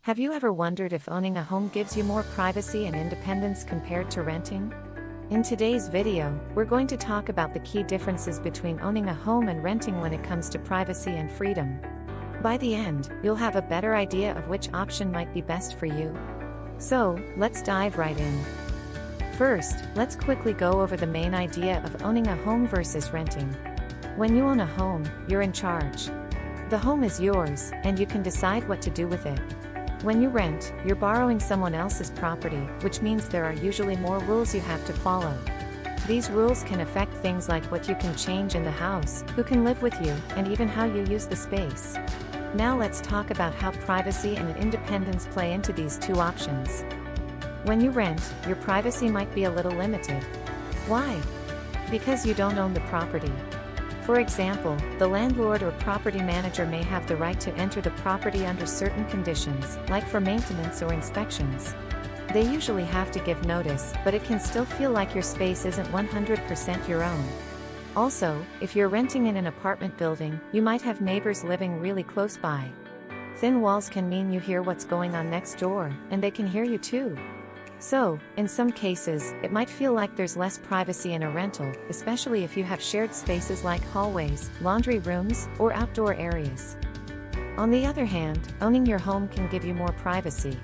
Have you ever wondered if owning a home gives you more privacy and independence compared to renting? In today's video, we're going to talk about the key differences between owning a home and renting when it comes to privacy and freedom. By the end, you'll have a better idea of which option might be best for you. So, let's dive right in. First, let's quickly go over the main idea of owning a home versus renting. When you own a home, you're in charge. The home is yours, and you can decide what to do with it. When you rent, you're borrowing someone else's property, which means there are usually more rules you have to follow. These rules can affect things like what you can change in the house, who can live with you, and even how you use the space. Now let's talk about how privacy and independence play into these two options. When you rent, your privacy might be a little limited. Why? Because you don't own the property. For example, the landlord or property manager may have the right to enter the property under certain conditions, like for maintenance or inspections. They usually have to give notice, but it can still feel like your space isn't 100% your own. Also, if you're renting in an apartment building, you might have neighbors living really close by. Thin walls can mean you hear what's going on next door, and they can hear you too. So, in some cases, it might feel like there's less privacy in a rental, especially if you have shared spaces like hallways, laundry rooms, or outdoor areas. On the other hand, owning your home can give you more privacy.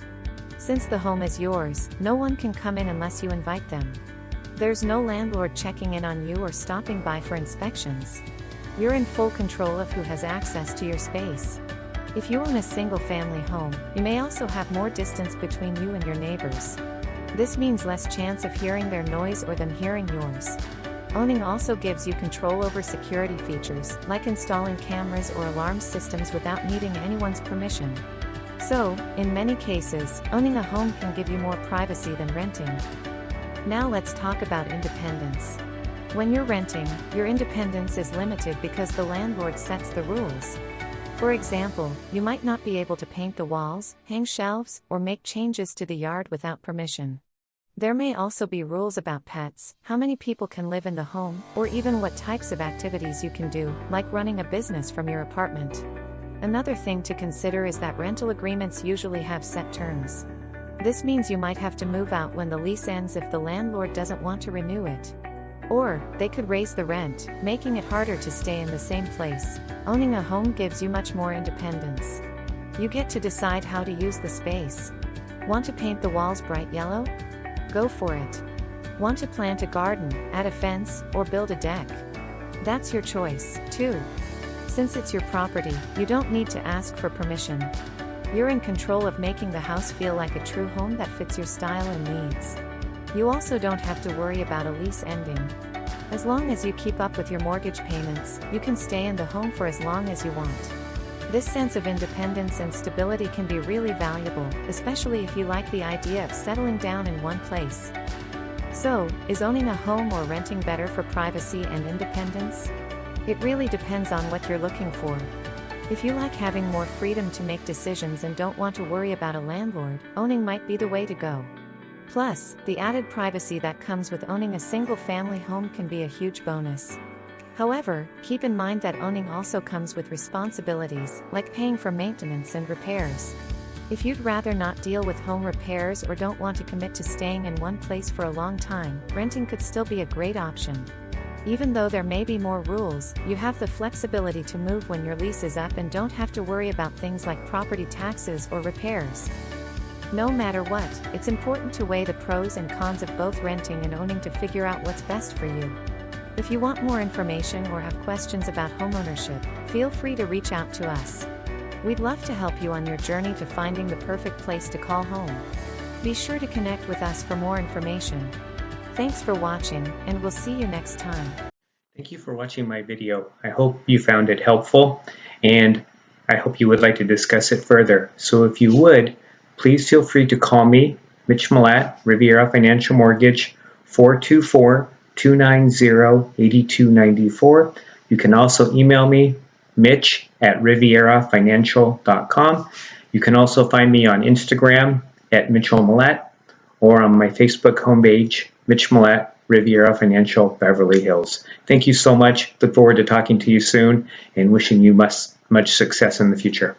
Since the home is yours, no one can come in unless you invite them. There's no landlord checking in on you or stopping by for inspections. You're in full control of who has access to your space. If you own a single-family home, you may also have more distance between you and your neighbors. This means less chance of hearing their noise or them hearing yours. Owning also gives you control over security features, like installing cameras or alarm systems without needing anyone's permission. So, in many cases, owning a home can give you more privacy than renting. Now let's talk about independence. When you're renting, your independence is limited because the landlord sets the rules. For example, you might not be able to paint the walls, hang shelves, or make changes to the yard without permission. There may also be rules about pets, how many people can live in the home, or even what types of activities you can do, like running a business from your apartment. Another thing to consider is that rental agreements usually have set terms. This means you might have to move out when the lease ends if the landlord doesn't want to renew it. Or, they could raise the rent, making it harder to stay in the same place. Owning a home gives you much more independence. You get to decide how to use the space. Want to paint the walls bright yellow? Go for it. Want to plant a garden, add a fence, or build a deck? That's your choice, too. Since it's your property, you don't need to ask for permission. You're in control of making the house feel like a true home that fits your style and needs. You also don't have to worry about a lease ending. As long as you keep up with your mortgage payments, you can stay in the home for as long as you want. This sense of independence and stability can be really valuable, especially if you like the idea of settling down in one place. So, is owning a home or renting better for privacy and independence? It really depends on what you're looking for. If you like having more freedom to make decisions and don't want to worry about a landlord, owning might be the way to go. Plus, the added privacy that comes with owning a single-family home can be a huge bonus. However, keep in mind that owning also comes with responsibilities, like paying for maintenance and repairs. If you'd rather not deal with home repairs or don't want to commit to staying in one place for a long time, renting could still be a great option. Even though there may be more rules, you have the flexibility to move when your lease is up and don't have to worry about things like property taxes or repairs. No matter what, it's important to weigh the pros and cons of both renting and owning to figure out what's best for you. If you want more information or have questions about homeownership, feel free to reach out to us. We'd love to help you on your journey to finding the perfect place to call home. Be sure to connect with us for more information. Thanks for watching, and we'll see you next time. Thank you for watching my video. I hope you found it helpful, and I hope you would like to discuss it further. So if you would, please feel free to call me, Mitch Milat, Riviera Financial Mortgage, 424-290-8294. You can also email me, mitch@rivierafinancial.com. You can also find me on Instagram @MitchellMilat or on my Facebook homepage, Mitch Milat, Riviera Financial, Beverly Hills. Thank you so much. Look forward to talking to you soon and wishing you much success in the future.